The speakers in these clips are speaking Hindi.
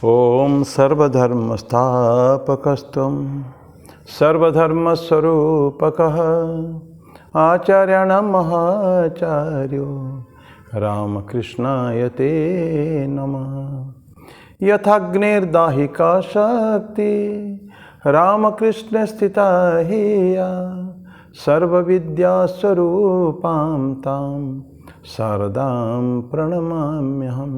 ओम सर्वधर्मस्थापकस्त्वं सर्वधर्मस्वरूपकः आचार्याणां महाचार्यो रामकृष्णाय ते नमः। यथाग्निर्दाहिका शक्ति रामकृष्णस्थिता हि या सर्वविद्यास्वरूपां तां शारदां प्रणमाम्यहम्।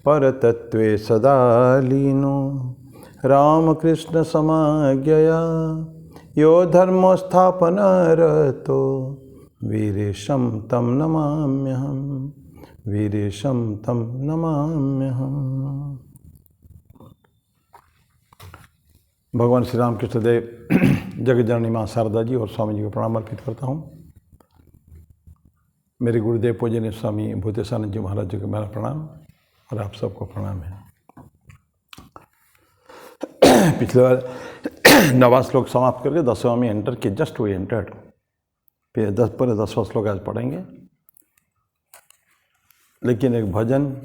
परतत्त्वे सदा लीनो रामकृष्णसमाज्ञया यो धर्मस्थापनरतो वीरेशं तं नमाम्यहम्। वीरेशं तं नमाम्यहम्। भगवान श्री राम कृष्ण देव जगत जननी माँ शारदा जी और स्वामी जी को प्रणाम अर्पित करता हूँ। मेरे गुरुदेव पूजनीय स्वामी भूतेशानंद जी महाराज जी को मेरा प्रणाम और आप सबको प्रणाम है। पिछले बार 9वां श्लोक समाप्त करके 10वां में एंटर किए, जस्ट वी एंटर्ड। फिर 10वां श्लोक आज पढ़ेंगे। लेकिन एक भजन,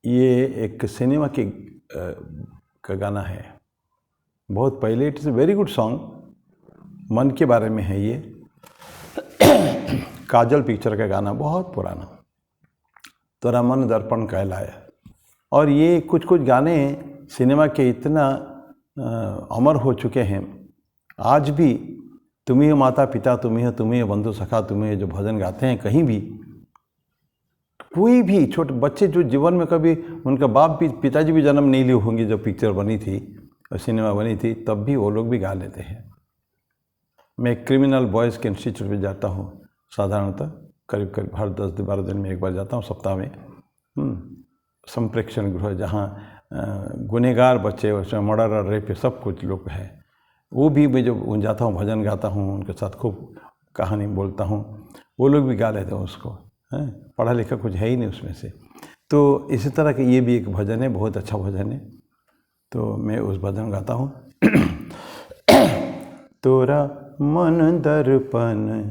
ये एक सिनेमा की का गाना है, बहुत पहले। It is a very good song, मन के बारे में है ये। काजल पिक्चर का गाना, बहुत पुराना, तोरा मन दर्पण कहलाया। और ये कुछ कुछ गाने सिनेमा के इतना अमर हो चुके हैं, आज भी तुम्ही हो माता पिता, तुम्ही हो बंधु सखा, तुम्ही जो भजन गाते हैं कहीं भी, कोई भी छोटे बच्चे जो जीवन में कभी उनका बाप भी पिताजी भी जन्म नहीं लिए होंगे, जो पिक्चर बनी थी और सिनेमा बनी थी, तब भी वो लोग भी गा लेते हैं। मैं क्रिमिनल बॉयज़ के इंस्टीट्यूट में जाता हूँ साधारणतः, करीब करीब हर 10-12 दिन में एक बार जाता हूँ, सप्ताह में। संप्रेक्षण गृह, जहाँ गुनहगार बच्चे, उसमें मर्डर और रेप सब कुछ लोग हैं, वो भी मैं जब जाता हूँ भजन गाता हूँ, उनके साथ खूब कहानी बोलता हूँ, वो लोग भी गा लेते हैं उसको। पढ़ा लिखा कुछ है ही नहीं उसमें से। तो इसी तरह के ये भी एक भजन है, बहुत अच्छा भजन है, तो मैं उस भजन गाता हूँ। तोरा मन दर्पण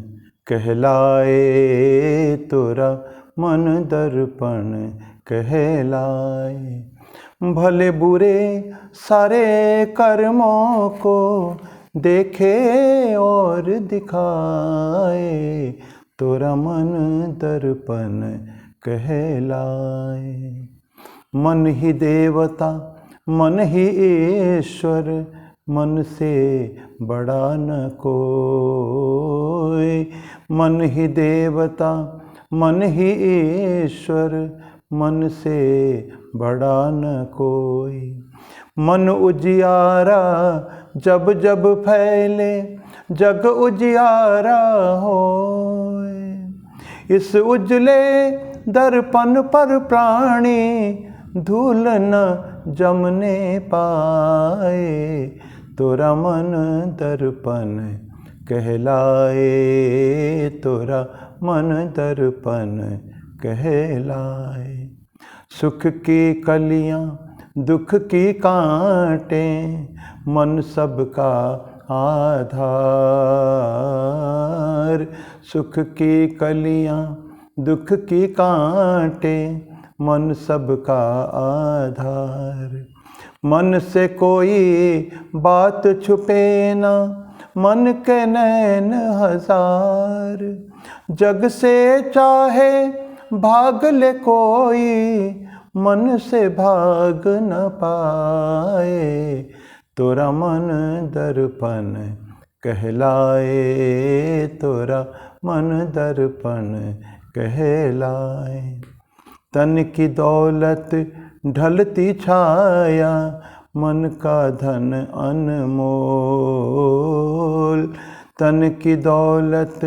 कहलाए, तोरा मन दर्पण कहलाए, भले बुरे सारे कर्मों को देखे और दिखाए, तोरा मन दर्पण कहलाए। मन ही देवता मन ही ईश्वर, मन से बड़ा न कोई। मन ही देवता मन ही ईश्वर, मन से बड़ा न कोई। मन उजियारा जब जब फैले, जग उजियारा होए। इस उजले दर्पण पर प्राणी धूल न जमने पाए, तोरा मन दर्पण कहलाए, तोरा मन दर्पण कहलाए। सुख की कलियां दुख की कांटें, मन सबका आधार। सुख की कलियां दुख की कांटें, मन सबका आधार। मन से कोई बात छुपे ना, मन के नैन हजार। जग से चाहे भाग ले कोई, मन से भाग न पाए, तोरा मन दर्पण कहलाए, तोरा मन दर्पण कहलाए। तन की दौलत ढलती छाया, मन का धन अनमोल। तन की दौलत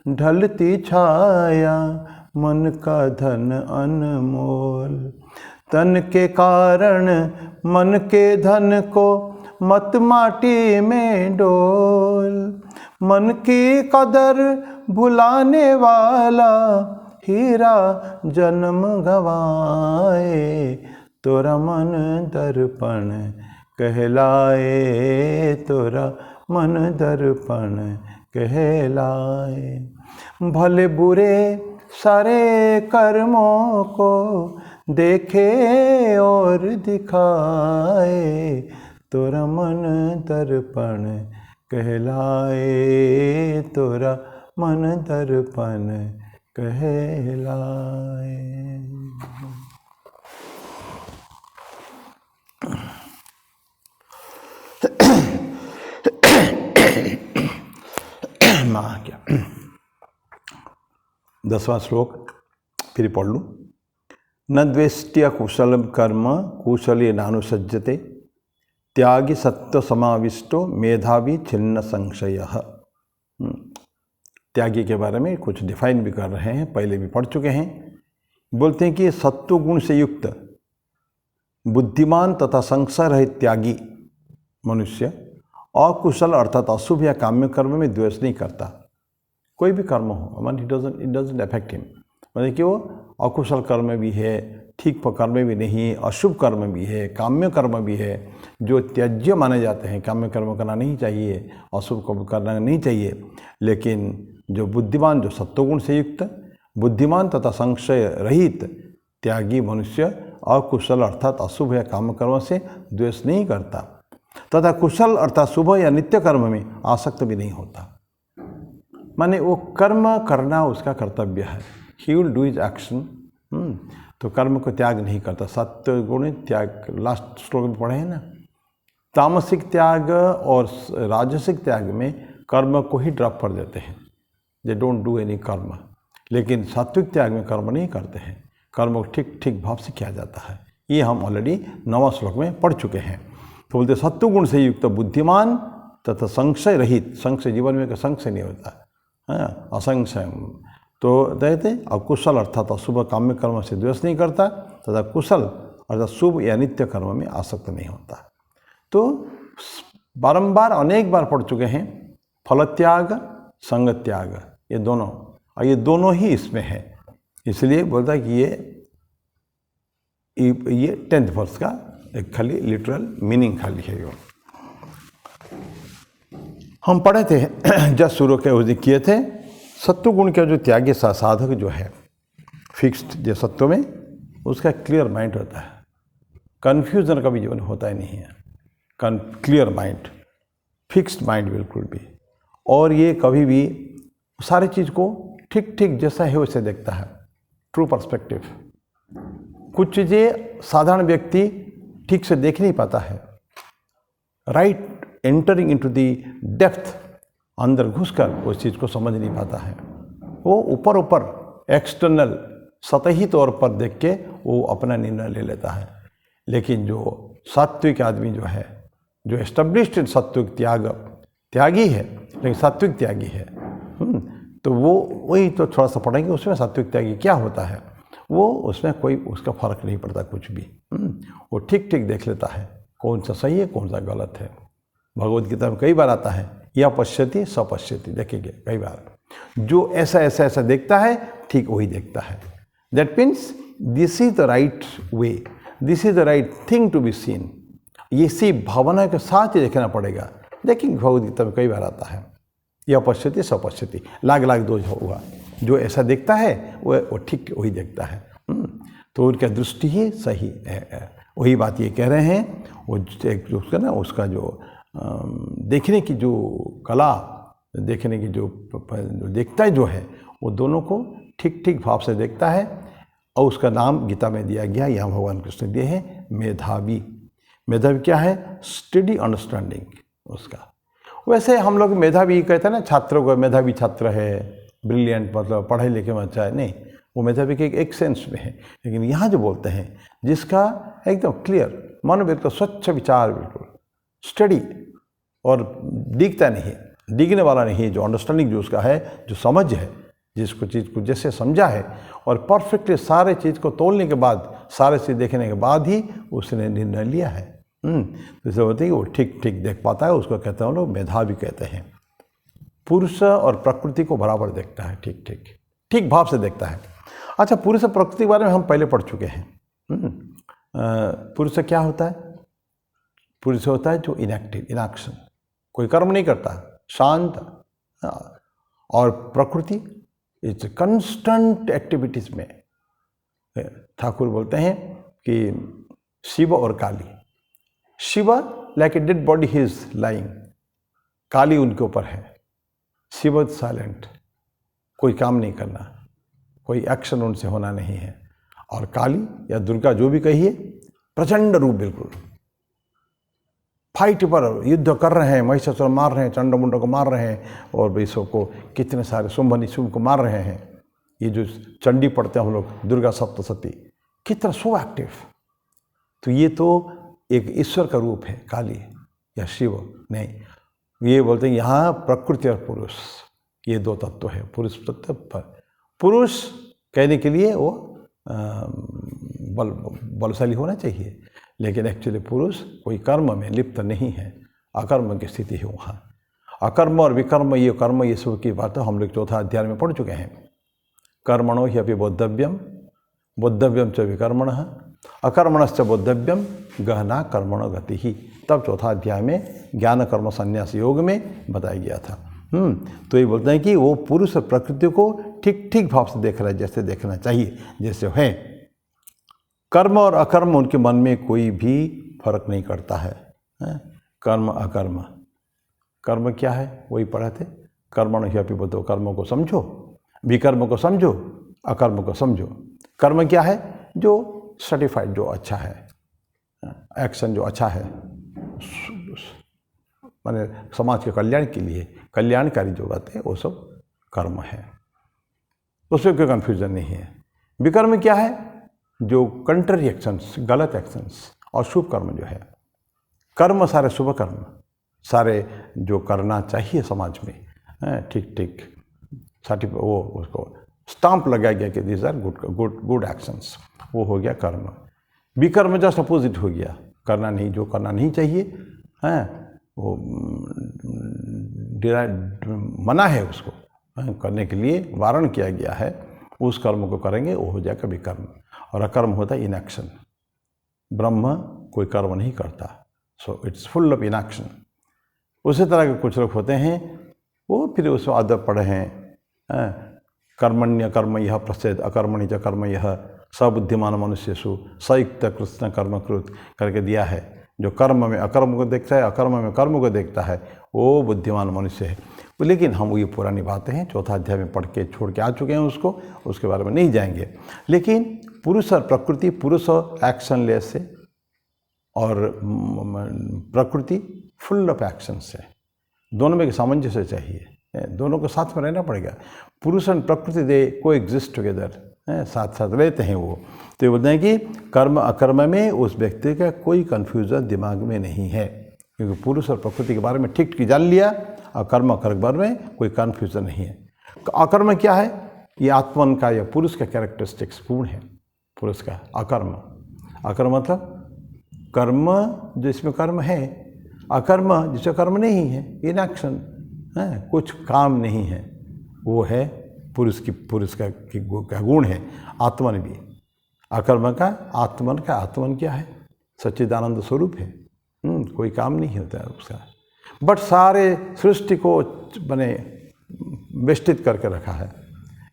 ढलती छाया, मन का धन अनमोल। तन के कारण मन के धन को मत माटी में डोल। मन की कदर भुलाने वाला, हीरा जन्म गवाए, तोरा मन दर्पण कहलाए, तोरा मन दर्पण कहलाए। भले बुरे सारे कर्मों को देखे और दिखाए, तोरा मन दर्पण कहलाए, तोरा मन दर्पण कहलाए। क्या 10वां श्लोक फिर पढ़ लूँ। न द्वेष्ट्य कुशलम कर्म कुशले नानुसज्जते, त्यागी सत्व समाविष्टो मेधावी छिन्न संशयः। त्यागी के बारे में कुछ डिफाइन भी कर रहे हैं, पहले भी पढ़ चुके हैं। बोलते हैं कि सत्व गुण से युक्त बुद्धिमान तथा संशय रहित त्यागी मनुष्य अकुशल अर्थात अशुभ या काम्य कर्म में द्वेष नहीं करता। कोई भी कर्म हो, इट डजंट अफेक्ट हिम। मतलब कि वो अकुशल कर्म भी है, ठीक कर्म भी नहीं, अशुभ कर्म भी है, काम्य कर्म भी है, जो त्याज्य माने जाते हैं। काम्य कर्म करना नहीं चाहिए, अशुभ कर्म करना नहीं चाहिए। लेकिन जो बुद्धिमान, जो सत्वगुण से युक्त बुद्धिमान तथा संशय रहित त्यागी मनुष्य अकुशल अर्थात अशुभ या काम्य कर्म से द्वेष नहीं करता, तथा कुशल अर्थात शुभ या नित्य कर्म में आसक्त भी नहीं होता। माने वो कर्म करना उसका कर्तव्य है, he will do his action. तो कर्म को त्याग नहीं करता। सत्व गुण त्याग लास्ट श्लोक में पढ़े हैं ना। तामसिक त्याग और राजसिक त्याग में कर्म को ही ड्रॉप कर देते हैं, दे डोंट डू एनी कर्म। लेकिन सात्विक त्याग में कर्म नहीं करते हैं, कर्म को ठीक ठीक भाव से किया जाता है। ये हम ऑलरेडी 9वां श्लोक में पढ़ चुके हैं। तो बोलते सत्वगुण से युक्त बुद्धिमान तथा संशय रहित, संशय जीवन में संशय नहीं होता है, असंशय। तो कहते अकुशल अर्थात अशुभ काम्य कर्म से द्वेष नहीं करता, तथा कुशल अर्थात शुभ या नित्य कर्म में आसक्त नहीं होता। तो बारंबार अनेक बार पढ़ चुके हैं फल त्याग, संग त्याग, ये दोनों, और ये दोनों ही इसमें है। इसलिए बोलता है कि ये 10th वर्ष का एक खाली लिटरल मीनिंग खाली है। यो हम पढ़े थे जब शुरू के उस दिन किए थे। सत्वगुण का जो त्यागी साधक जो है, फिक्स्ड जो सत्व में, उसका क्लियर माइंड होता है, कन्फ्यूजन कभी जीवन होता ही नहीं है। क्लियर माइंड, फिक्स्ड माइंड बिल्कुल भी। और ये कभी भी सारी चीज़ को ठीक ठीक जैसा है वैसे देखता है, ट्रू पर्सपेक्टिव। कुछ चीज़ें साधारण व्यक्ति ठीक से देख नहीं पाता है, right entering into the depth, अंदर घुसकर उस चीज़ को समझ नहीं पाता है। वो ऊपर ऊपर एक्सटर्नल सतही तौर पर देख के वो अपना निर्णय ले लेता है। लेकिन जो सात्विक आदमी जो है, जो एस्टेब्लिश्ड सात्विक त्यागी है, लेकिन सात्विक त्यागी है, तो वो वही तो थोड़ा सा पढ़ेंगे उसमें सात्विक त्यागी क्या होता है। वो उसमें कोई उसका फर्क नहीं पड़ता कुछ भी। वो ठीक ठीक देख लेता है कौन सा सही है कौन सा गलत है। भगवद गीता में कई बार आता है या पश्यति स पश्यति, देखेंगे कई बार। जो ऐसा ऐसा ऐसा देखता है ठीक वही देखता है। That means this is the right way, this is the right thing to be seen. ये इसी भावना के साथ ही देखना पड़ेगा। देखेंगे भगवद गीता में कई बार आता है या पश्यति स पश्यति, लाग दोष हुआ। जो ऐसा देखता है वो ठीक वही देखता है। तो उनका दृष्टि ही सही है। वही बात ये कह रहे हैं। वो एक उसका ना उसका जो देखने की जो कला, देखने की जो देखता है जो है, वो दोनों को ठीक ठीक भाव से देखता है। और उसका नाम गीता में दिया गया, यहाँ भगवान कृष्ण ने दिए हैं मेधावी। मेधावी क्या है? स्टडी अंडरस्टैंडिंग उसका। वैसे हम लोग मेधावी कहते हैं ना, छात्रों को मेधावी छात्र है, ब्रिलियंट मतलब पढ़े लिखे में अच्छा है, नहीं, वो मेधावी के एक सेंस में है। लेकिन यहाँ जो बोलते हैं जिसका एकदम क्लियर मन, बिल्कुल स्वच्छ विचार, बिल्कुल स्टडी और डिगता नहीं, डिगने वाला नहीं, जो अंडरस्टैंडिंग जो उसका है, जो समझ है, जिसको चीज़ को जैसे समझा है और परफेक्टली सारे चीज़ को तोलने के बाद, सारे चीज़ देखने के बाद ही उसने निर्णय लिया है। जैसे होती है वो ठीक ठीक देख पाता है, उसको कहते हैं लोग मेधावी कहते हैं। पुरुष और प्रकृति को बराबर देखता है, ठीक ठीक ठीक भाव से देखता है। अच्छा, पुरुष और प्रकृति के बारे में हम पहले पढ़ चुके हैं। पुरुष क्या होता है? पुरुष होता है जो इनएक्टिव, इनएक्शन, कोई कर्म नहीं करता, शांत। और प्रकृति इज कंस्टेंट एक्टिविटीज में, ठाकुर बोलते हैं कि शिव और Kali, Shiva like a dead body he is lying, Kali उनके ऊपर है, शिव साइलेंट, कोई काम नहीं करना, कोई एक्शन उनसे होना नहीं है, और काली या दुर्गा जो भी कहिए प्रचंड रूप, बिल्कुल फाइट पर युद्ध कर रहे हैं, महिषासुर मार रहे हैं, चंडमुंड को मार रहे हैं, और विश्व को कितने सारे शुंभ निशुंभ को मार रहे हैं। ये जो चंडी पढ़ते हैं हम लोग, दुर्गा सप्तशती, कितना सो एक्टिव। तो ये तो एक ईश्वर का रूप है काली या शिव। नहीं, ये बोलते हैं यहाँ प्रकृति और पुरुष, ये दो तत्व है। पुरुष तत्व पर पुरुष कहने के लिए वो बलशाली होना चाहिए, लेकिन एक्चुअली पुरुष कोई कर्म में लिप्त नहीं है, अकर्म की स्थिति है वहाँ। अकर्म और विकर्म, ये कर्म, ये सब की बात हम लोग चौथा अध्याय में पढ़ चुके हैं। कर्मणो ह्यपि बोद्धव्यम, बोद्धव्यम च विकर्मणः, अकर्मणश्च बोद्धव्यम, गहना कर्मणो गति ही। तब चौथा अध्याय में ज्ञान कर्म संन्यास योग में बताया गया था। तो ये बोलते हैं कि वो पुरुष और प्रकृति को ठीक ठीक भाव से देख रहा है, जैसे देखना चाहिए, जैसे है। कर्म और अकर्म उनके मन में कोई भी फर्क नहीं करता है। कर्म अकर्म, कर्म क्या है वही पढ़े थे, कर्मण ह्यपि बोद्धो, कर्म को समझो, विकर्म को समझो, अकर्म को समझो। कर्म क्या है? जो सर्टिफाइड, जो अच्छा है, एक्शन जो अच्छा है, माने समाज के कल्याण के लिए कल्याणकारी जो बात है वो सब कर्म है, उसमें कोई कन्फ्यूजन नहीं है। विकर्म क्या है? जो कंट्री एक्शंस, गलत एक्शंस, और शुभ कर्म जो है। कर्म सारे शुभ कर्म, सारे जो करना चाहिए समाज में, ठीक ठीक सर्टिफिकेट, वो उसको स्टाम्प लगाया गया कि दिस आर गुड एक्शंस, वो हो गया कर्म। विकर्म जस्ट अपोजिट हो गया, करना नहीं, जो करना नहीं चाहिए, वो मना है उसको करने के लिए, वारण किया गया है, उस कर्म को करेंगे वो हो जाएगा विकर्म। और अकर्म होता है इनएक्शन। ब्रह्म कोई कर्म नहीं करता, so it's full of inaction. उसी तरह के कुछ लोग होते हैं, वो फिर उसमें आदत पड़े हैं, कर्मण्य कर्म यह प्रसिद्ध, अकर्मण्य च कर्म यह, सबुद्धिमान मनुष्यसु संयुक्त कृष्ण कर्मकृत करके दिया है। जो कर्म में अकर्म को देखता है, अकर्म में कर्म को देखता है, वो बुद्धिमान मनुष्य है। लेकिन हम ये पुरानी बातें हैं, चौथा अध्याय में पढ़ के छोड़ के आ चुके हैं उसको, उसके बारे में नहीं जाएंगे। लेकिन पुरुष और प्रकृति, पुरुष एक्शन लेस है और प्रकृति फुल ऑफ एक्शन से, दोनों में सामंजस्य चाहिए, दोनों को साथ में रहना पड़ेगा। पुरुष और प्रकृति दे को एग्जिस्ट टुगेदर, साथ साथ रहते हैं वो। तो ये बोलते हैं कि कर्म अकर्म में उस व्यक्ति का कोई कन्फ्यूज़न दिमाग में नहीं है, क्योंकि पुरुष और प्रकृति के बारे में ठीक ठीक जान लिया, और कर्म अकर्म के बारे में कोई कन्फ्यूज़न नहीं है। अकर्म क्या है? ये आत्मन का या पुरुष का कैरेक्टरिस्टिक्स गुण है पुरुष का। अकर्म, अकर्म मतलब कर्म जिसमें कर्म है, अकर्म जिसमें कर्म नहीं है, इनएक्शन है, कुछ काम नहीं है, वो है पुरुष का गुण है। आत्मन भी, अकर्म का आत्मन क्या है? सच्चिदानंद स्वरूप है, कोई काम नहीं होता है उसका। बट सारे सृष्टि को बने वेष्टित करके रखा है।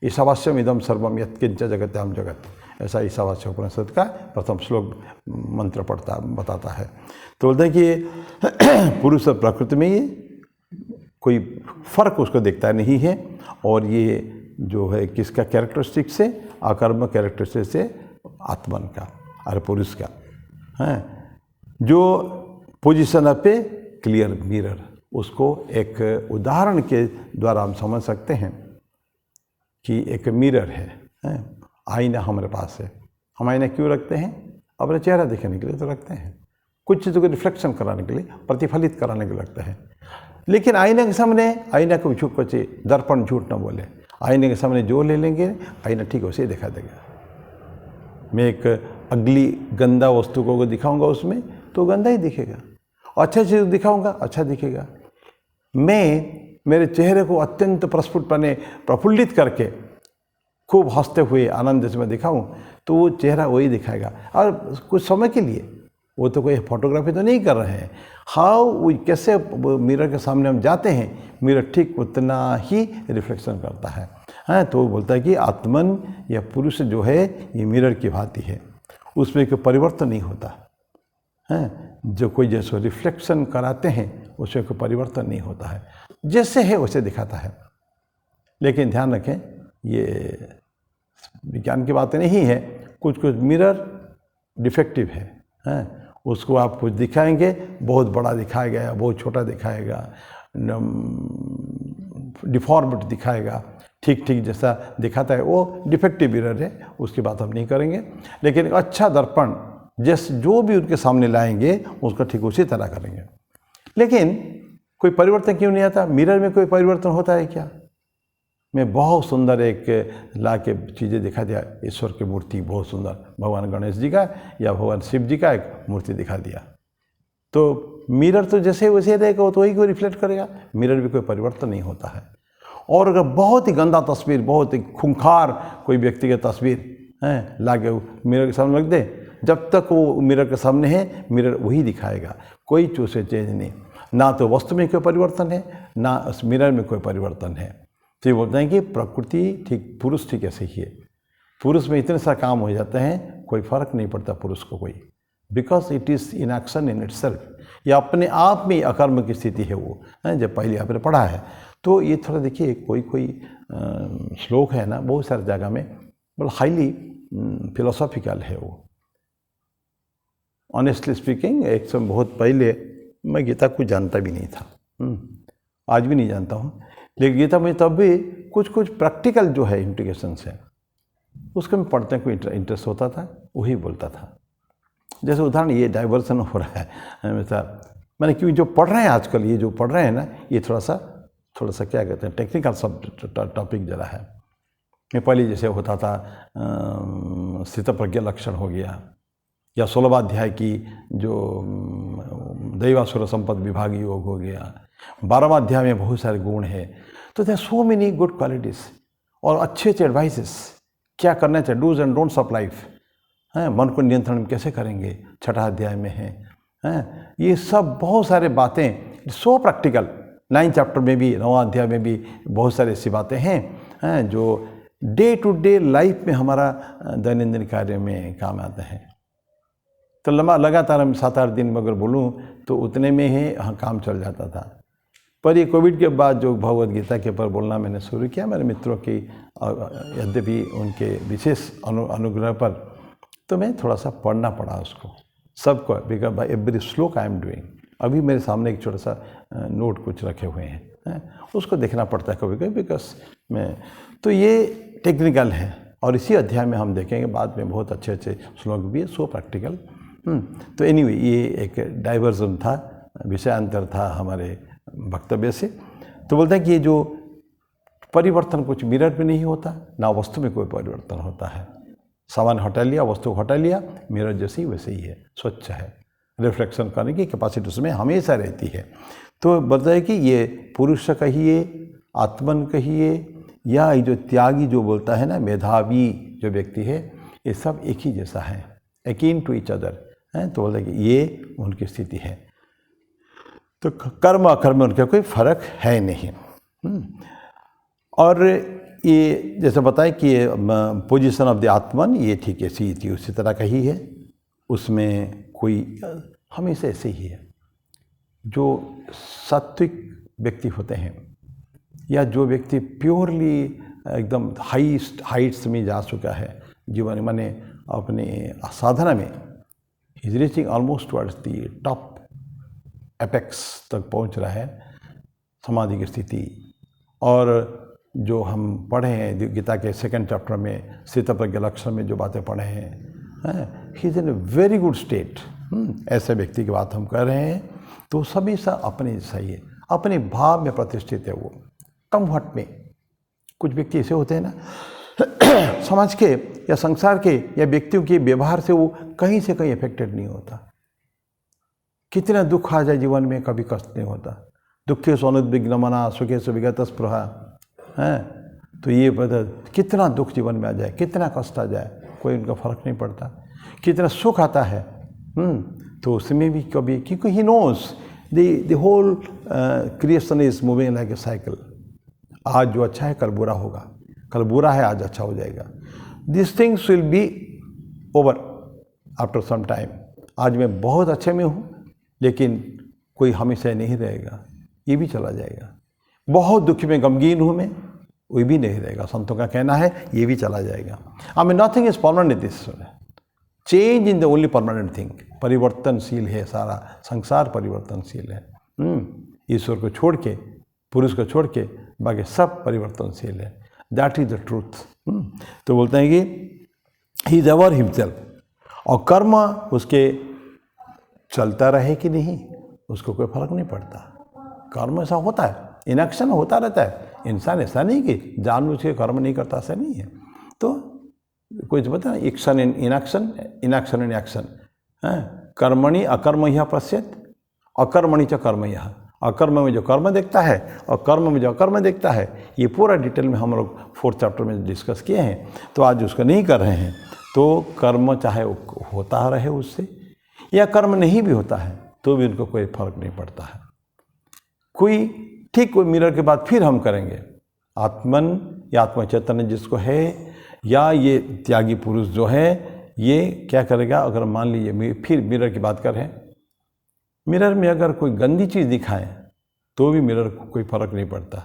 ईशावास्यम इदम सर्वम यत्किंच जगत्याम जगत, ऐसा ईशावास्य उपनिषद का प्रथम श्लोक मंत्र बताता है। तो बोलते हैं कि पुरुष और प्रकृति में ये कोई फर्क उसको दिखता नहीं है, और ये जो है किसका कैरेक्टरिस्टिक से? अकर्म कैरेक्टरिस्टिक से आत्मन का और पुरुष का है। जो पोजीशन पे क्लियर मिरर, उसको एक उदाहरण के द्वारा हम समझ सकते हैं कि एक मिरर है, आईना हमारे पास है। हम आईना क्यों रखते हैं? अपना चेहरा दिखाने के लिए तो रखते हैं, कुछ चीज़ों को रिफ्लेक्शन कराने के लिए, प्रतिफलित कराने के लिए लगता है। लेकिन आईने के सामने, आईना को झूठ बचे, दर्पण झूठ ना बोले, आईने के सामने जो ले लेंगे आईना ठीक वैसे ही दिखा देगा। मैं एक अगली गंदा वस्तु को दिखाऊंगा उसमें तो गंदा ही दिखेगा, अच्छा चीज़ दिखाऊंगा अच्छा दिखेगा। मैं मेरे चेहरे को अत्यंत प्रफुल्लित करके खूब हंसते हुए आनंद से मैं दिखाऊं तो वो चेहरा वही दिखाएगा, और कुछ समय के लिए। वो तो कोई फोटोग्राफी तो नहीं कर रहे हैं। हाउ कैसे मिरर के सामने हम जाते हैं, मिरर ठीक उतना ही रिफ्लेक्शन करता है। हैं। तो वो बोलता है कि आत्मन या पुरुष जो है ये मिरर की भांति है, उसमें कोई परिवर्तन नहीं होता है। जो कोई जैसे रिफ्लेक्शन कराते हैं उसमें कोई परिवर्तन नहीं होता है, जैसे है वैसे दिखाता है। लेकिन ध्यान रखें ये विज्ञान की बातें नहीं है, कुछ कुछ मिरर डिफेक्टिव है, हैं। उसको आप कुछ दिखाएंगे बहुत बड़ा दिखाएगा, बहुत छोटा दिखाएगा, डिफॉर्म्ड दिखाएगा, ठीक ठीक जैसा दिखाता है वो डिफेक्टिव मिरर है, उसकी बात हम नहीं करेंगे। लेकिन एक अच्छा दर्पण जो भी उनके सामने लाएंगे उसका ठीक उसी तरह करेंगे। लेकिन कोई परिवर्तन क्यों नहीं आता? मिरर में कोई परिवर्तन होता है क्या? मैं बहुत सुंदर एक ला के चीज़ें दिखा दिया, ईश्वर की मूर्ति बहुत सुंदर, भगवान गणेश जी का या भगवान शिव जी का एक मूर्ति दिखा दिया, तो मिरर तो जैसे वैसे रहेगा, वो तो वही को रिफ्लेक्ट करेगा, मिरर में कोई परिवर्तन नहीं होता है। और अगर बहुत ही गंदा तस्वीर, बहुत ही खूंखार कोई व्यक्ति की तस्वीर है ला के मिरर के सामने रख दे, जब तक वो मिरर के सामने है मिरर वही दिखाएगा, कोई चूसे चेंज नहीं, ना तो वस्तु में कोई परिवर्तन है ना उस मिरर में कोई परिवर्तन है। तो ये बोलते हैं कि प्रकृति ठीक, पुरुष ठीक ऐसे ही है। पुरुष में इतने सा काम हो जाते हैं, कोई फर्क नहीं पड़ता पुरुष को कोई, because it is in action in itself, ये अपने आप में अकर्म की स्थिति है वो, है जब पहले आपने पढ़ा है। तो ये थोड़ा देखिए, कोई श्लोक है ना बहुत सारी जगह में, बड़ा हाईली फिलोसॉफिकल है वो। ऑनेस्टली स्पीकिंग एक समय बहुत पहले मैं गीता को जानता भी नहीं था, आज भी नहीं जानता हूँ, लेकिन गीता में तब भी कुछ कुछ प्रैक्टिकल जो है इम्प्लीकेशंस है उसके में पढ़ने को इंटरेस्ट होता था, वही बोलता था। जैसे उदाहरण ये डाइवर्सन हो रहा है हमेशा, मैंने क्यों जो पढ़ रहे हैं आजकल, ये जो पढ़ रहे हैं ना, ये थोड़ा सा क्या कहते हैं टेक्निकल सब टॉपिक जरा है। मैं पहले जैसे होता था स्थितप्रज्ञ लक्षण हो गया, या 16वां अध्याय की जो दैवासुर संपद विभाग योग हो गया, 12वां अध्याय में बहुत सारे गुण है। तो there so many good qualities और अच्छे अच्छे एडवाइसेस, क्या करना चाहिए, dos and don'ts of life, हैं मन को नियंत्रण में कैसे करेंगे, 6ठा अध्याय में है, हैं ये सब बहुत सारे बातें सो प्रैक्टिकल। 9 चैप्टर में भी, 9वां अध्याय में भी बहुत सारी ऐसी बातें हैं जो डे टू डे लाइफ में हमारा दैनंदिन कार्य में काम आते हैं। तो लगातार हम 7-8 दिन में अगर बोलूँ तो उतने में ही हाँ काम चल जाता था। पर ये कोविड के बाद जो भगवद गीता के ऊपर बोलना मैंने शुरू किया मेरे मित्रों की, यद्यपि उनके विशेष अनुग्रह पर, तो मैं थोड़ा सा पढ़ना पड़ा उसको सबको, बिकॉज बाई एवरी श्लोक आई एम डूइंग। अभी मेरे सामने एक छोटा सा नोट कुछ रखे हुए हैं, उसको देखना पड़ता है कभी कभी, बिकॉज मैं तो ये टेक्निकल है। और इसी अध्याय में हम देखेंगे बाद में बहुत अच्छे अच्छे श्लोक भी है, सो प्रैक्टिकल। तो एनीवे ये एक डाइवर्जन था, विषयांतर था हमारे वक्तव्य से। तो बोलते हैं कि ये जो परिवर्तन कुछ मिरर में नहीं होता, ना वस्तु में कोई परिवर्तन होता है। सामान हटा लिया, वस्तु हटा लिया, मिरर जैसे ही वैसे ही है, स्वच्छ है, रिफ्लेक्शन करने की कैपेसिटी उसमें हमेशा रहती है। तो बोलता है कि ये पुरुष कहिए, आत्मन कहिए, या जो त्यागी जो बोलता है ना, मेधावी जो व्यक्ति है, ये सब एक ही जैसा है, अकीन टू ईच अदर है। तो बोलते हैं कि ये उनकी स्थिति है। तो कर्म अकर्म उनका कोई फर्क है नहीं। और ये जैसे बताएं कि ये पोजीशन ऑफ द आत्मन, ये ठीक ऐसी थी उसी तरह का ही है, उसमें कोई हमेशा ऐसे ही है। जो सात्विक व्यक्ति होते हैं या जो व्यक्ति प्योरली एकदम हाइट्स में जा चुका है जीवन, माने अपने साधना में, is reaching almost towards the top apex तक पहुंच रहा है समाधि की स्थिति। और जो हम पढ़े हैं गीता के 2nd चैप्टर में स्थितप्रज्ञ लक्षण में जो बातें पढ़े हैं, he is in a very good state. ऐसे व्यक्ति की बात हम कर रहे हैं, तो सभी सा अपने जैसा ही है, अपने भाव में प्रतिष्ठित है वो, कम्फर्ट में। कुछ व्यक्ति ऐसे होते हैं ना समाज के या संसार के या व्यक्तियों के व्यवहार से वो कहीं से कहीं अफेक्टेड नहीं होता। कितना दुख आ जाए जीवन में, कभी कष्ट नहीं होता। दुखे सोनुद्विग्नमना सुखे सुविगत स्पृहा है। तो ये बता कितना दुख जीवन में आ जाए, कितना कष्ट आ जाए, कोई उनका फर्क नहीं पड़ता। कितना सुख आता है तो उसमें भी कभी, क्योंकि he knows the whole creation is moving like a cycle. आज जो अच्छा है कल बुरा होगा, कल बुरा है आज अच्छा हो जाएगा। This things will be over after some time. आज मैं बहुत अच्छे में हूँ लेकिन कोई हमेशा नहीं रहेगा, ये भी चला जाएगा। बहुत दुखी में गमगीन हूँ मैं, वो भी नहीं रहेगा। संतों का कहना है ये भी चला जाएगा। I mean nothing is permanent this, change in the only permanent thing. परिवर्तनशील है सारा संसार, परिवर्तनशील है। ईश्वर को छोड़ के, पुरुष को छोड़ के बाकी सब परिवर्तनशील है। That is the truth. तो बोलते हैं कि ही इज एवर हिमसेल्फ, और कर्म उसके चलता रहे कि नहीं उसको कोई फर्क नहीं पड़ता। कर्म ऐसा होता है, इनएक्शन होता रहता है। इंसान ऐसा नहीं कि जानबूझ के कर्म नहीं करता, ऐसा नहीं है। तो कोई तो बता, action in inaction, inaction in action. कर्मणि अकर्म यह पश्यत, अकर्मणि च कर्म यह। अकर्म में जो कर्म देखता है और कर्म में जो अकर्म देखता है, ये पूरा डिटेल में हम लोग 4th चैप्टर में डिस्कस किए हैं। तो आज उसको नहीं कर रहे हैं। तो कर्म चाहे होता रहे उससे, या कर्म नहीं भी होता है तो भी उनको कोई फर्क नहीं पड़ता है। कोई ठीक कोई मिरर के बाद फिर हम करेंगे। आत्मन या आत्म चैतन्य जिसको है, या ये त्यागी पुरुष जो है, ये क्या करेगा? अगर मान लीजिए फिर मिरर की बात करें, मिरर में अगर कोई गंदी चीज़ दिखाएं तो भी मिरर को कोई फर्क नहीं पड़ता।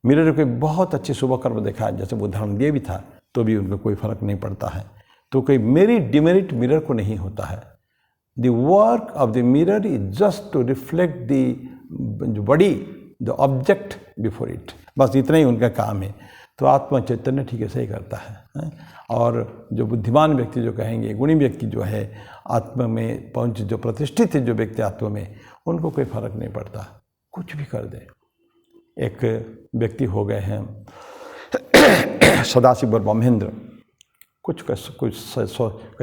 मिरर कोई बहुत अच्छे शुभ कर्म दिखाए, जैसे उदाहरण दिए भी था, तो भी उनको कोई फर्क नहीं पड़ता है। तो कोई मेरिट डिमेरिट मिरर को नहीं होता है। The work of the mirror is just to reflect the body, the object before it, बस इतना ही उनका काम है। तो आत्मा चैतन्य ठीक ऐसे ही करता है। और जो बुद्धिमान व्यक्ति जो कहेंगे, गुणी व्यक्ति जो है, आत्मा में पहुँच जो प्रतिष्ठित है जो व्यक्ति आत्मा में, उनको कोई फर्क नहीं पड़ता, कुछ भी कर दे। एक व्यक्ति हो गए हैं सदाशिव ब्रह्मेंद्र, कुछ कई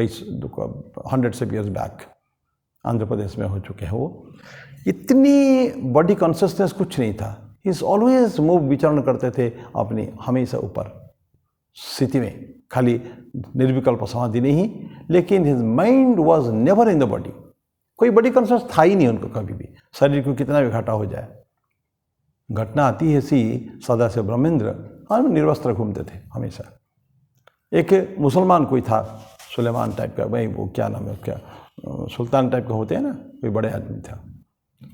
100 ईयर्स बैक आंध्र प्रदेश में हो चुके हैं। वो इतनी बॉडी कॉन्शियसनेस कुछ नहीं था। इज ऑलवेज मूव, विचरण करते थे अपनी हमेशा ऊपर स्थिति में, खाली निर्विकल्प समाधि नहीं, लेकिन his mind was never in the body. कोई बॉडी कॉन्शियस था ही नहीं उनको कभी भी, शरीर को कितना भी घाटा हो जाए। घटना आती है सी सदाशिव ब्रह्मेंद्र और निर्वस्त्र घूमते थे हमेशा। एक मुसलमान कोई था, सुलेमान टाइप का, भाई वो क्या नाम है उसका, सुल्तान टाइप का होते हैं ना, कोई बड़े आदमी था,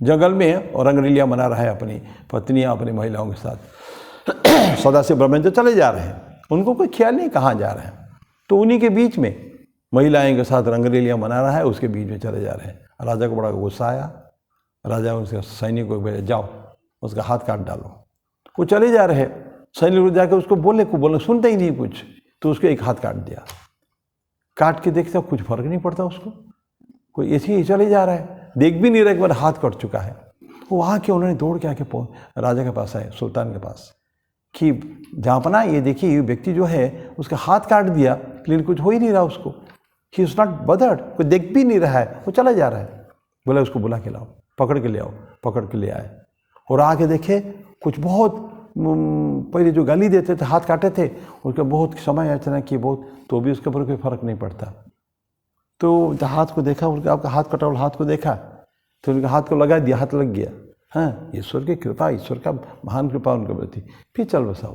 जंगल में और रंगलीला मना रहा है अपनी पत्नियां अपनी महिलाओं के साथ। सदाशिव ब्रह्मेंद्र चले जा रहे हैं, उनको कोई ख्याल नहीं कहाँ जा रहे हैं। तो उन्हीं के बीच में महिलाएं के साथ रंगलीला मना रहा है, उसके बीच में चले जा रहे हैं। राजा को बड़ा गुस्सा आया। राजा उसके सैनिक को भेजा, जाओ उसका हाथ काट डालो। वो चले जा रहे, सैनिक को जाकर उसको बोले, सुनते ही नहीं कुछ, तो उसको एक हाथ काट दिया। काट के देखते कुछ फर्क नहीं पड़ता उसको, कोई ऐसे ही चले जा रहा है, देख भी नहीं रहा एक बार हाथ कट चुका है। वो वहाँ के उन्होंने दौड़ के आके राजा के पास आए, सुल्तान के पास, कि जहाँपना ये देखिए ये व्यक्ति जो है उसका हाथ काट दिया, लेकिन कुछ हो ही नहीं रहा उसको। ही इज़ नॉट बदर्ड, कोई देख भी नहीं रहा है, वो चला जा रहा है। बोला उसको बुला के लाओ, पकड़ के ले आओ। पकड़ के ले आए और आके देखे कुछ बहुत पहले जो गाली देते थे, हाथ काटे थे, उसका बहुत समय याचना की बहुत, तो भी उसके ऊपर कोई फर्क नहीं पड़ता। तो जब हाथ को देखा, उनका आपका हाथ कटा हुआ हाथ को देखा, तो उनका हाथ को लगा दिया, हाथ लग गया। हाँ, ईश्वर की कृपा, ईश्वर का महान कृपा उनके प्रति। फिर चल बसाओ।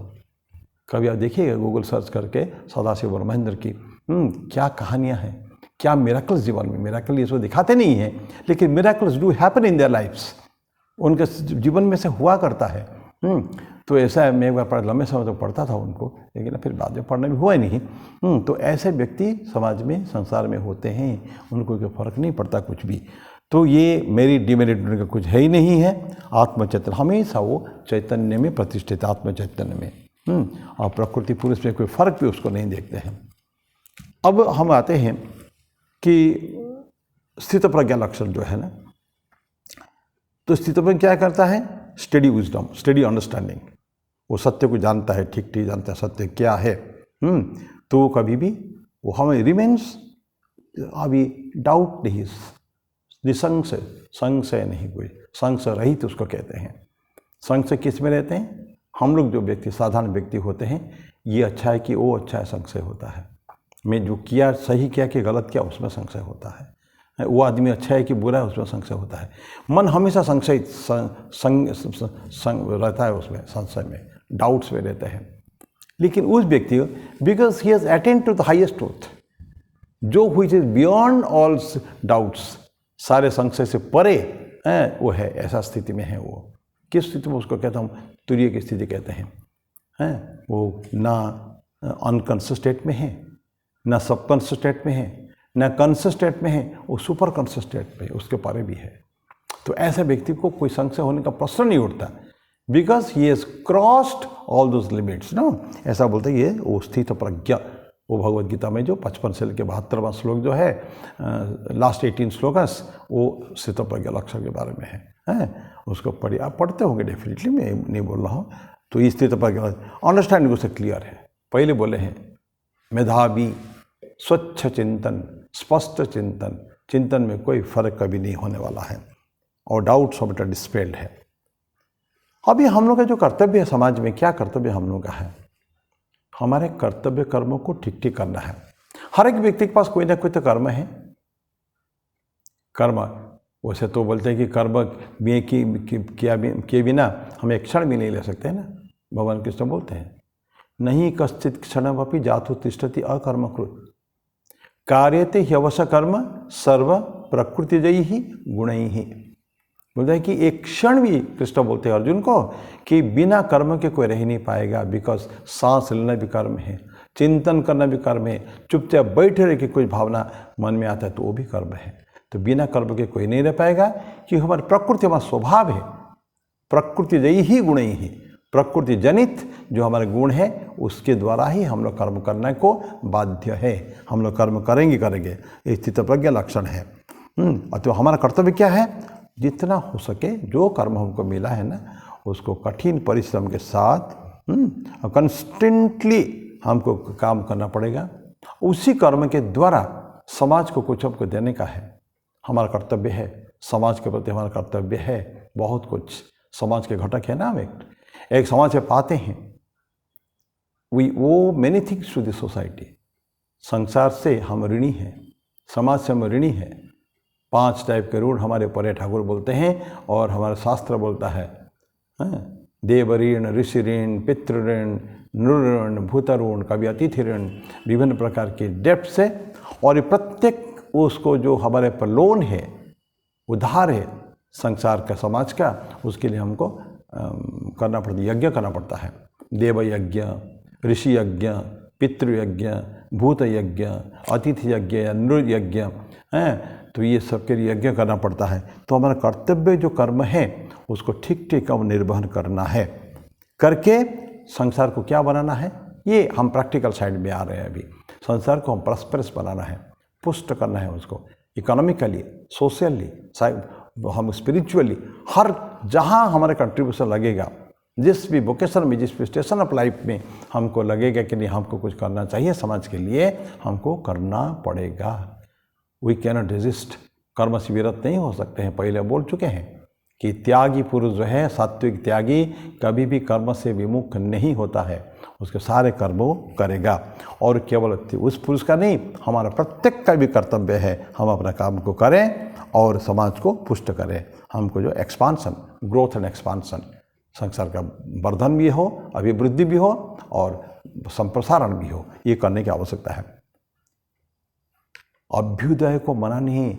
कभी आप देखिएगा गूगल सर्च करके सदाशिव ब्रह्मेंद्र की क्या कहानियाँ हैं, क्या मिरेकल्स जीवन में। मिरेकल ये सब दिखाते नहीं हैं, लेकिन miracles do happen in their lifes, उनके जीवन में से हुआ करता है। तो ऐसा है, मैं एक बार लंबे समय तक पढ़ता था उनको, लेकिन फिर बाद में पढ़ना भी हुआ ही नहीं। तो ऐसे व्यक्ति समाज में, संसार में होते हैं, उनको कोई फर्क नहीं पड़ता कुछ भी। तो ये मेरी डिमेरिट उनका कुछ है ही नहीं है। आत्मचैतन्य हमेशा वो चैतन्य में प्रतिष्ठित, आत्म चैतन्य में। और प्रकृति पुरुष में कोई फर्क भी उसको नहीं देखते हैं। अब हम आते हैं कि स्थित प्रज्ञा लक्षण जो है ना, तो स्थित प्रज्ञा क्या करता है? Study wisdom, study understanding. वो सत्य को जानता है, ठीक ठीक जानता है सत्य क्या है। तो कभी भी वो हमें रिमेन्स, अभी डाउट नहीं, निसंशय, संशय नहीं, कोई संशय रहित उसको कहते हैं। संशय किस में रहते हैं? हम लोग जो व्यक्ति साधारण व्यक्ति होते हैं, ये अच्छा है कि वो अच्छा है, संशय होता है। मैं जो किया सही किया कि गलत किया, उसमें संशय होता है। वो आदमी अच्छा है कि बुरा है, उसमें संशय होता है। मन हमेशा संशय रहता है, उसमें संशय में, डाउट्स में रहते हैं। लेकिन उस व्यक्ति को, because he has attend to the highest truth, जो which is beyond all doubts, सारे संशय से परे है, वो है, ऐसा स्थिति में है वो। किस स्थिति में उसको कहता हम तुरीय की स्थिति कहते हैं, वो ना अनकॉन्शियस स्टेट में है, ना सबकॉन्शियस स्टेट में है, ना कॉन्शियस स्टेट में है, वो सुपर कॉन्शियस स्टेट पे उसके पारे भी है। तो ऐसे व्यक्ति को कोई संशय होने का प्रश्न नहीं उठता, because he has crossed all those limits no. ऐसा बोलते हैं ये वो स्थित प्रज्ञा, वो भगवद गीता में जो 55 से लेकर 72वां श्लोक जो है, लास्ट 18 श्लोकस, वो स्थित प्रज्ञा लक्षण के बारे में है, उसको पढ़िए, आप पढ़ते होंगे डेफिनेटली, मैं नहीं बोल रहा हूँ। तो ये स्थित प्रज्ञा अंडरस्टैंडिंग उससे क्लियर है। पहले बोले हैं मेधावी, स्वच्छ चिंतन, स्पष्ट चिंतन, चिंतन में कोई फर्क कभी नहीं होने वाला है, और डाउट सब डिस्पेल्ड है। अभी हम लोग का जो कर्तव्य है समाज में, क्या कर्तव्य हम लोग का है? हमारे कर्तव्य कर्मों को ठीक ठीक करना है। हर एक व्यक्ति के पास कोई ना कोई तो कर्म है। कर्म वैसे तो बोलते हैं कि कर्म किए बिना हम एक क्षण भी नहीं ले सकते हैं ना, भगवान कृष्ण बोलते हैं नहीं कश्चित क्षणमपि जातु तिष्ठति अकर्मकृत कार्यते ह्यवश कर्म सर्व प्रकृतिजयी ही गुणैः ही। बोलते हैं कि एक क्षण भी, कृष्ण बोलते हैं अर्जुन को, कि बिना कर्म के कोई रह नहीं पाएगा, बिकॉज सांस लेना भी कर्म है, चिंतन करना भी कर्म है, चुपचाप बैठे रह के कोई भावना मन में आता है तो वो भी कर्म है। तो बिना कर्म के कोई नहीं रह पाएगा, कि हमारी प्रकृति, हमारा स्वभाव है, प्रकृतिजयी ही गुणैः ही, प्रकृति जनित जो हमारे गुण है उसके द्वारा ही हम लोग कर्म करने को बाध्य है। हम लोग कर्म करेंगे, ये स्थित प्रज्ञा लक्षण है। तो हमारा कर्तव्य क्या है? जितना हो सके जो कर्म हमको मिला है ना, उसको कठिन परिश्रम के साथ कंस्टेंटली हमको काम करना पड़ेगा। उसी कर्म के द्वारा समाज को कुछ हमको देने का है, हमारा कर्तव्य है। समाज के प्रति हमारा कर्तव्य है बहुत कुछ। समाज के घटक है ना, हम एक समाज से पाते हैं, we owe many things to the society. संसार से हम ऋणी हैं, समाज से हम ऋणी हैं। 5 टाइप के ऋण हमारे परे ठाकुर बोलते हैं, और हमारा शास्त्र बोलता है देव ऋण, ऋषि ऋण, पितृ ऋण, नृ ऋण, भूत ऋण, कभी अतिथि ऋण, विभिन्न प्रकार के डेप्ट से। और प्रत्येक उसको जो हमारे पर लोन है, उधार है संसार का, समाज का, उसके लिए हमको करना पड़ता, यज्ञ करना पड़ता है। देव यज्ञ, ऋषि यज्ञ, पितृ यज्ञ, भूत यज्ञ, अतिथि यज्ञ, नृ यज्ञ हैं। तो ये सबके लिए यज्ञ करना पड़ता है। तो हमारा कर्तव्य जो कर्म है उसको ठीक ठीक अब निर्वहन करना है, करके संसार को क्या बनाना है, ये हम प्रैक्टिकल साइड में आ रहे हैं। अभी संसार को हम प्रॉस्पेरस बनाना है, पुष्ट करना है उसको, इकोनॉमिकली, सोशली, हम स्पिरिचुअली, हर जहाँ हमारा कंट्रीब्यूशन लगेगा, जिस भी वोकेशन में, जिस भी स्टेशन ऑफ लाइफ में हमको लगेगा कि नहीं हमको कुछ करना चाहिए समाज के लिए, हमको करना पड़ेगा। वी कैनॉट रेजिस्ट, कर्म से विरत नहीं हो सकते हैं। पहले बोल चुके हैं कि त्यागी पुरुष जो है, सात्विक त्यागी, कभी भी कर्म से विमुख नहीं होता है, उसके सारे कर्म वो करेगा। और केवल उस पुरुष का नहीं, हमारा प्रत्येक का भी कर्तव्य है, हम अपना काम को करें और समाज को पुष्ट करें। हमको जो एक्सपांसन, ग्रोथ एंड एक्सपांसन, संसार का वर्धन भी हो, अभिवृद्धि भी हो और संप्रसारण भी हो, ये करने की आवश्यकता है। अभ्युदय को मना नहीं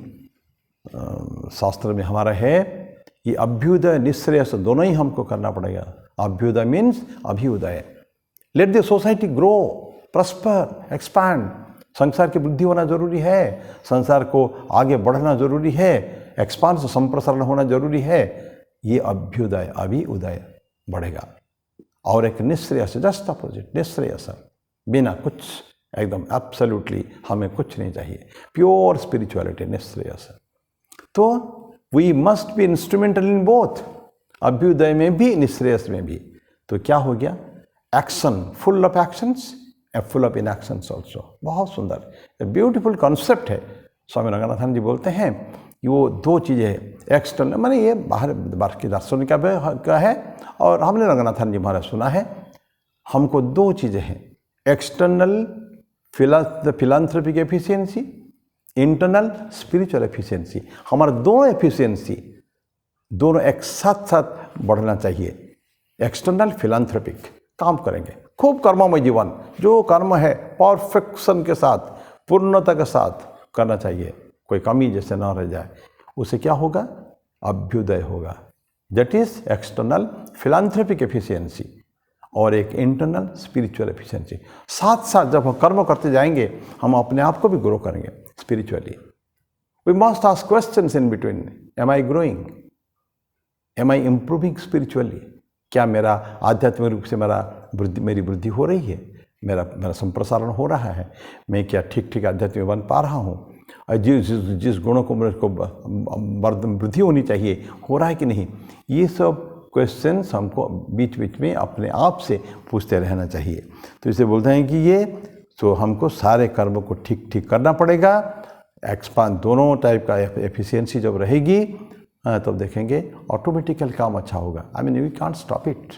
शास्त्र में हमारा है, ये अभ्युदय निःश्रेयस दोनों ही हमको करना पड़ेगा। अभ्युदय मीन्स अभ्युदय, let the society grow, prosper, expand. संसार की वृद्धि होना जरूरी है, संसार को आगे बढ़ना जरूरी है, एक्सपांस, संप्रसारण होना जरूरी है। ये अभ्युदय, अभ्युदय बढ़ेगा। और एक निःश्रेयस, जस्ट अपोजिट, निःश्रेयस, बिना कुछ, एकदम एब्सोल्युटली हमें कुछ नहीं चाहिए, प्योर स्पिरिचुअलिटी, निःश्रेयस। तो we must be instrumental in both, अभ्युदय में भी, निःश्रेयस में भी। तो क्या हो गया? Action, full of actions and full of inactions also. बहुत सुंदर, ब्यूटीफुल कॉन्सेप्ट है। स्वामी रंगनाथन जी बोलते हैं कि वो 2 चीज़ें हैं, एक्सटर्नल, माने ये बाहर की दर्शन का है, और हमने रंगनाथन जी महाराज सुना है, हमको 2 चीज़ें हैं, external philanthropic efficiency, internal spiritual efficiency. हमारा दोनों एफिशिएंसी, दोनों एक साथ साथ बढ़ना चाहिए। एक्सटर्नल फिलांथ्रोपिक काम करेंगे, खूब कर्ममय जीवन, जो कर्म है परफेक्शन के साथ, पूर्णता के साथ करना चाहिए, कोई कमी जैसे ना रह जाए। उसे क्या होगा? अभ्युदय होगा। That is external philanthropic efficiency और एक इंटरनल स्पिरिचुअल एफिशिएंसी। साथ साथ जब हम कर्म करते जाएंगे, हम अपने आप को भी ग्रो करेंगे spiritually. We must ask questions in between, am I growing, am I improving spiritually? क्या मेरा आध्यात्मिक रूप से मेरी वृद्धि हो रही है? मेरा संप्रसारण हो रहा है? मैं क्या ठीक ठीक आध्यात्मिक बन पा रहा हूँ? जिस गुणों को मेरे को वृद्धि होनी चाहिए, हो रहा है कि नहीं? ये सब क्वेश्चंस हमको बीच बीच में अपने आप से पूछते रहना चाहिए। तो इसे बोलते हैं कि ये तो हमको सारे कर्म को ठीक ठीक करना पड़ेगा। एक्सपांड दोनों टाइप का एफिशिएंसी जब रहेगी तब देखेंगे ऑटोमेटिकल काम अच्छा होगा। I mean we can't stop it.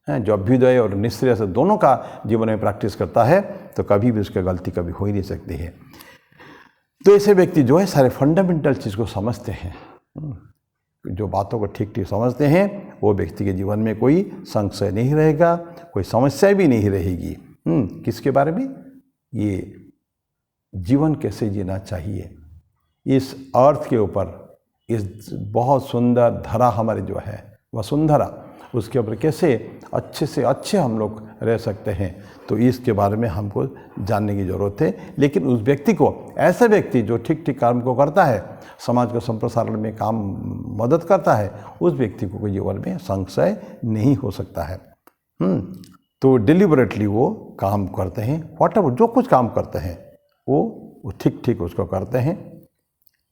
जो अभ्युदय और निश्चय से दोनों का जीवन में प्रैक्टिस करता है तो कभी भी उसकी गलती कभी हो ही नहीं सकती है। तो ऐसे व्यक्ति जो है सारे फंडामेंटल चीज़ को समझते हैं, जो बातों को ठीक ठीक समझते हैं, वो व्यक्ति के जीवन में कोई संशय नहीं रहेगा, कोई समस्या भी नहीं रहेगी। किसके बारे में? ये जीवन कैसे जीना चाहिए, इस अर्थ के ऊपर, इस बहुत सुंदर धरा हमारी जो है वसुंधरा, उसके ऊपर कैसे अच्छे से अच्छे हम लोग रह सकते हैं, तो इसके बारे में हमको जानने की ज़रूरत है। लेकिन उस व्यक्ति को, ऐसा व्यक्ति जो ठीक ठीक कर्म को करता है, समाज को संप्रसारण में काम मदद करता है, उस व्यक्ति को जीवन में संशय नहीं हो सकता है। तो डिलिबरेटली वो काम करते हैं, व्हाटएवर जो कुछ काम करते हैं वो ठीक ठीक उसको करते हैं।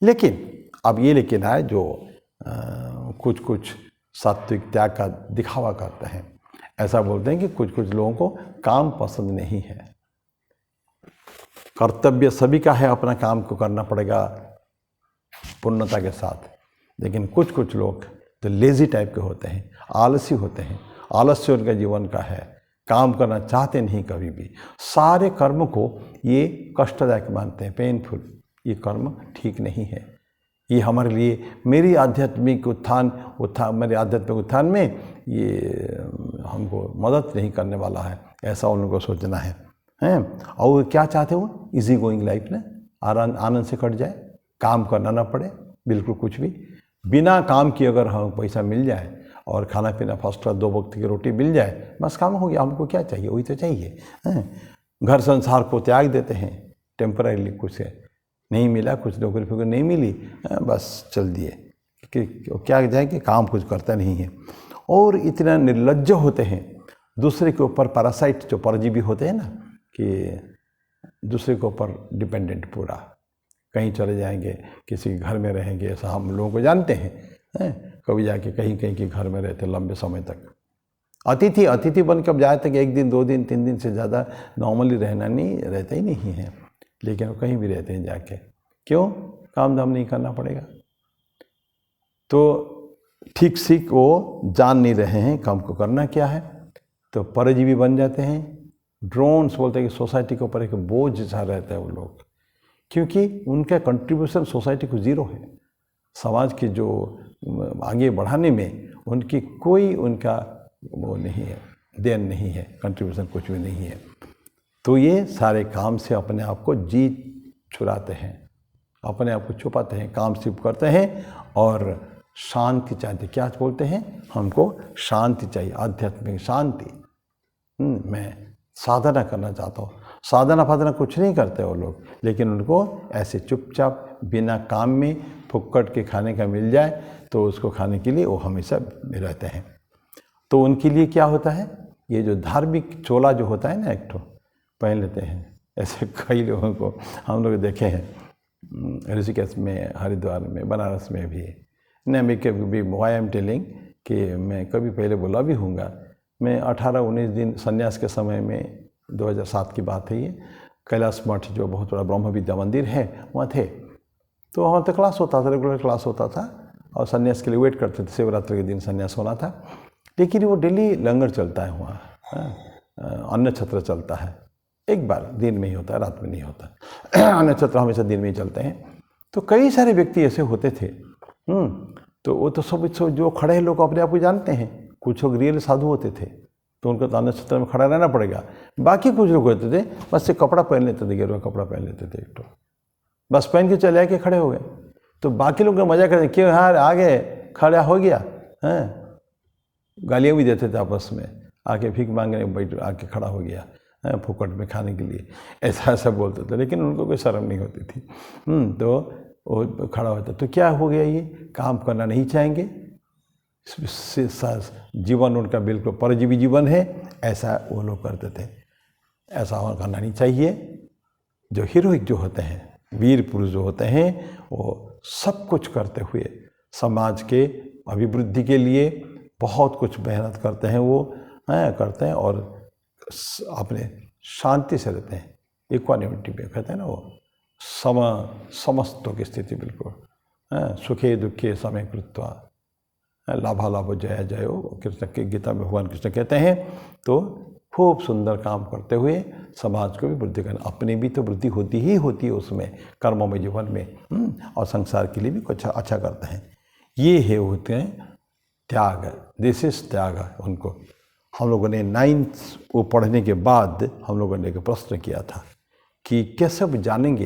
लेकिन अब ये लेकिन है जो कुछ कुछ सात्विक त्याग का दिखावा करते हैं। ऐसा बोलते हैं कि कुछ कुछ लोगों को काम पसंद नहीं है। कर्तव्य सभी का है, अपना काम को करना पड़ेगा पूर्णता के साथ। लेकिन कुछ कुछ लोग तो लेजी टाइप के होते हैं, आलसी होते हैं, आलस्य उनका जीवन का है, काम करना चाहते नहीं कभी भी। सारे कर्म को ये कष्टदायक मानते हैं, पेनफुल। ये कर्म ठीक नहीं है, ये हमारे लिए मेरे आध्यात्मिक उत्थान मेरे आध्यात्मिक उत्थान में ये हमको मदद नहीं करने वाला है, ऐसा उन लोगों को सोचना है। और क्या चाहते हो? इजी गोइंग लाइफ ना, आनंद से कट जाए, काम करना ना पड़े, बिल्कुल कुछ भी बिना काम किए अगर हम पैसा मिल जाए और खाना पीना फर्स्ट क्लास 2 वक्त की रोटी मिल जाए, बस काम हो गया। हमको क्या चाहिए? वही तो चाहिए। घर संसार को त्याग देते हैं टेम्पररीली, कुछ नहीं मिला, कुछ नौकरी फिर नहीं मिली, बस चल दिए कि क्या जाए कि काम कुछ करता नहीं है। और इतना निर्लज्ज होते हैं, दूसरे के ऊपर पैरासाइट जो परजीवी होते हैं ना, कि दूसरे के ऊपर डिपेंडेंट पूरा, कहीं चले जाएंगे, किसी के घर में रहेंगे, ऐसा हम लोगों को जानते हैं। कभी जाके कहीं कहीं के घर में रहते लंबे समय तक, अतिथि बन कब जाए तक 1 दिन 2 दिन 3 दिन से ज़्यादा नॉर्मली रहता ही नहीं है। लेकिन वो कहीं भी रहते हैं जाके, क्यों? काम धाम नहीं करना पड़ेगा। तो ठीक सीख वो जान नहीं रहे हैं काम को करना क्या है, तो परजीवी बन जाते हैं। ड्रोन्स बोलते हैं कि सोसाइटी के ऊपर एक बोझ जैसा रहता है वो लोग, क्योंकि उनका कंट्रीब्यूशन सोसाइटी को ज़ीरो है। समाज के जो आगे बढ़ाने में उनकी कोई उनका वो नहीं है, देन नहीं है, कंट्रीब्यूशन कुछ भी नहीं है। तो ये सारे काम से अपने आप को जीत छुड़ाते हैं, अपने आप को छुपाते हैं, काम सिर्फ करते हैं और शांति चाहते। क्या बोलते हैं? हमको शांति चाहिए, आध्यात्मिक शांति। मैं साधना करना चाहता हूँ। साधना फाधना कुछ नहीं करते वो लोग, लेकिन उनको ऐसे चुपचाप बिना काम में फुक्कट के खाने का मिल जाए तो उसको खाने के लिए वो हमेशा रहते हैं। तो उनके लिए क्या होता है? ये जो धार्मिक चोला जो होता है ना, एक ठो पहन लेते हैं। ऐसे कई लोगों को हम लोग देखे हैं, ऋषिकेश में, हरिद्वार में, बनारस में भी। नहीं, मैं कभी वाई एम टेलिंग कि मैं कभी पहले बोला भी हूँगा, मैं 18-19 दिन संन्यास के समय में 2007 की बात है ये, कैलाश मठ जो बहुत बड़ा ब्रह्म विद्या मंदिर है वहाँ थे। तो वहाँ तो क्लास होता था, रेगुलर क्लास होता था और संन्यास के लिए वेट करते थे। शिवरात्रि के दिन संन्यास होना था, लेकिन वो डेली लंगर चलता है वहाँ, अन्न छत्र चलता है। एक बार दिन में ही होता है, रात में नहीं होता। अन्न छत्र हमेशा दिन में ही चलते हैं। तो कई सारे व्यक्ति ऐसे होते थे। तो वो तो सब जो खड़े लोग अपने आप को जानते हैं, कुछ लोग रियल साधु होते थे, तो उनको ताने छत्र में खड़ा रहना पड़ेगा। बाकी कुछ लोग होते थे बस से कपड़ा पहन लेते थे, गेरुआ कपड़ा पहन लेते थे, एक तो बस पहन के चले आके खड़े हो गए। तो बाकी लोग मजा करते क्यों यार आ गए, खड़ा हो गया हैं, गालियाँ भी देते थे आपस में, आके भीख मांगने बैठ आके खड़ा हो गया फुकट में खाने के लिए, ऐसा ऐसा बोलते थे। लेकिन उनको कोई शर्म नहीं होती थी। तो वो खड़ा होता, तो क्या हो गया, ये काम करना नहीं चाहेंगे, जीवन उनका बिल्कुल परजीवी जीवन है, ऐसा वो लोग करते थे। ऐसा करना नहीं चाहिए। जो हीरोइक जो होते हैं, वीर पुरुष जो होते हैं, वो सब कुछ करते हुए समाज के अभिवृद्धि के लिए बहुत कुछ मेहनत करते हैं, वो करते हैं और अपने शांति से रहते हैं, इक्वानिमिटी पे कहते हैं ना, वो समस्तों की स्थिति बिल्कुल सुखे दुखे समय कृत्वा लाभा लाभो जया जयो, कृष्ण के गीता में भगवान कृष्ण कहते हैं। तो खूब सुंदर काम करते हुए समाज को भी वृद्धि करना, अपनी भी तो वृद्धि होती ही होती है उसमें, कर्मों में, जीवन में, और संसार के लिए भी कुछ अच्छा करते हैं। ये है होते हैं त्याग, दिस इज त्याग। उनको हम लोगों ने 9th वो पढ़ने के बाद हम लोगों ने एक प्रश्न किया था कि कैसे अब जानेंगे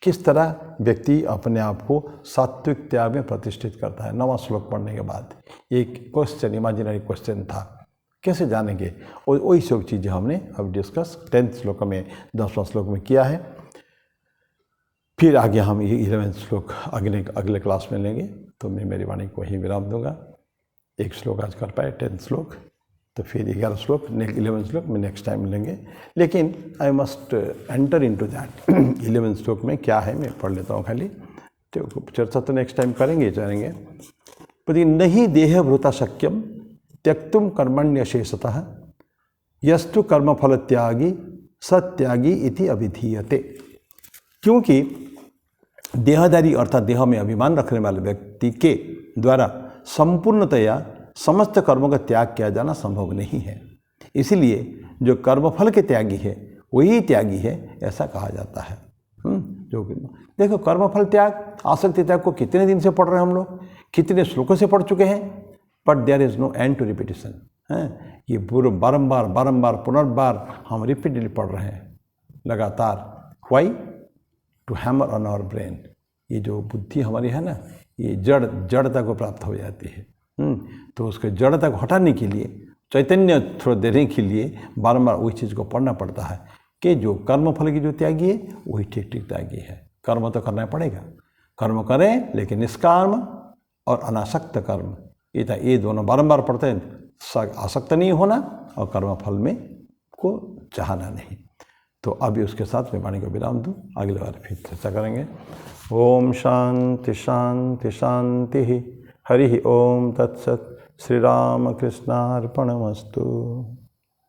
किस तरह व्यक्ति अपने आप को सात्विक त्याग में प्रतिष्ठित करता है। 9वां श्लोक पढ़ने के बाद एक क्वेश्चन, इमेजिनरी क्वेश्चन था, कैसे जानेंगे, और वही सब चीज़ें हमने अब डिस्कस 10th श्लोक में, 10वां श्लोक में किया है। फिर आगे हम ये 11th श्लोक अगले क्लास में लेंगे। तो मैं मेरी वाणी को ही विराम दूंगा। एक श्लोक आज कर पाए 10th श्लोक, तो फिर 11 श्लोक 11th श्लोक में नेक्स्ट टाइम लेंगे। लेकिन I must enter into that 11th श्लोक में क्या है मैं पढ़ लेता हूँ खाली, तो चर्चा तो नेक्स्ट टाइम करेंगे। नहीं देह भृता शक्यम त्यक्तुम कर्मण्य शेषतः यस्तु कर्मफल त्यागी सत्यागी इति अभिधीयते। क्योंकि देहधारी अर्थात देह में अभिमान रखने वाले व्यक्ति के द्वारा संपूर्णतया समस्त कर्मों का त्याग किया जाना संभव नहीं है। इसलिए जो कर्मफल के त्यागी है वही त्यागी है, ऐसा कहा जाता है। जो देखो कर्मफल त्याग, आसक्ति त्याग को कितने दिन से पढ़ रहे हैं हम लोग, कितने श्लोकों से पढ़ चुके हैं, but there is no end to repetition. ये पूरा बारंबार पुनर्बार हम रिपीटेडली पढ़ रहे हैं लगातार। Why? To hammer on our brain. ये जो बुद्धि हमारी है ना, ये जड़ता को प्राप्त हो जाती है। तो उसके जड़ता को हटाने के लिए, चैतन्य थोड़ा देने के लिए बारंबार वही चीज़ को पढ़ना पड़ता है कि जो कर्मफल की जो त्यागी है वही ठीक त्यागी है। कर्म तो करना पड़ेगा, कर्म करें लेकिन निष्काम और अनासक्त कर्म, ये दोनों बारंबार पढ़ते हैं। आसक्त नहीं होना और कर्मफल में को चाहना नहीं। तो अभी उसके साथ मैं वाणी को विराम दूँ, अगले बार फिर चर्चा करेंगे। ओम शांति शांति शांति। हरि ओम तत्सत। श्री राम कृष्णार्पणमस्तु।